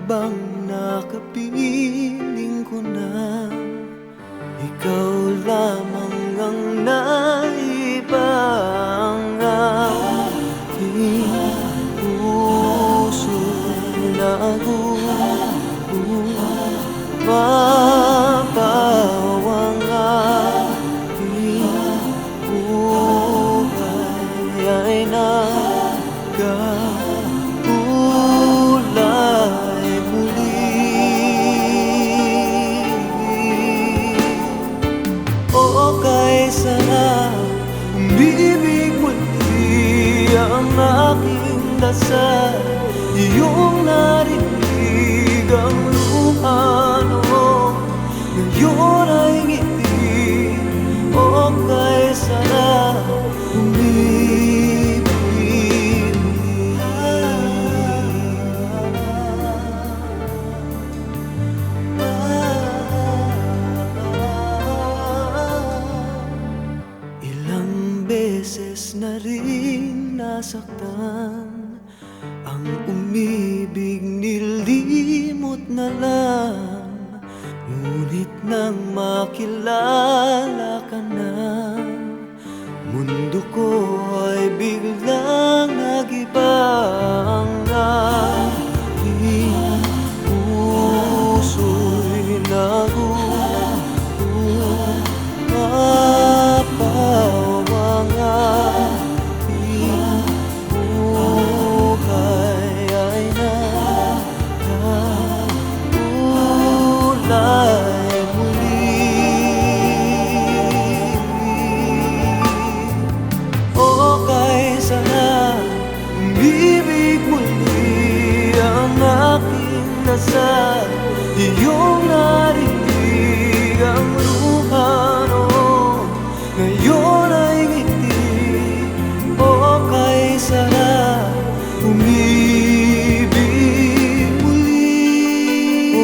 bang nakapiling ko na ikaw lamang ang naibang aking puso'y mababaw ang aking buhay ay nagkakulay muli. O kaysa na umibig muli ang aking dasal, iyong narinig ang luha noon, ngayon ay ngiti. O kaysa na umibig. Ilang beses na rin nasaktan ang umibig, nilimot na lang. Ngunit nang makilala ka na, mundo ko ay biglang nag-iba. Ang aking puso'y nagumapaw ang aking buhay ay nagkakulay muli. O kaysa na umibig muli ang aking dasal, iyong narinig ang luha noon, ngayon ay ngiti. O kaysa na umibig muli. O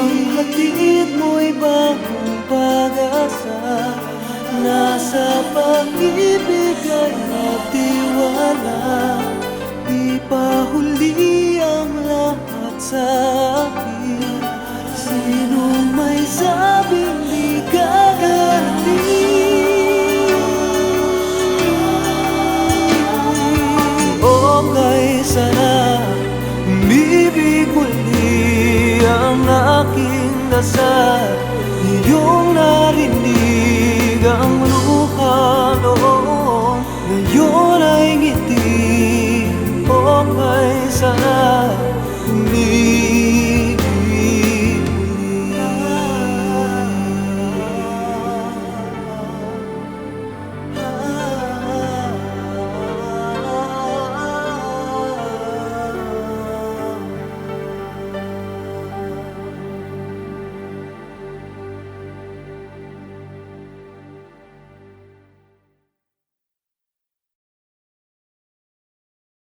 ang hatid mo'y bagong pag-asa, nasa pag-ibig ay magtiwala. Di pa huli ang lahat sa akin, sinong may sabing di gagaling. O kaysa na umibig muli ang aking dasal, iyong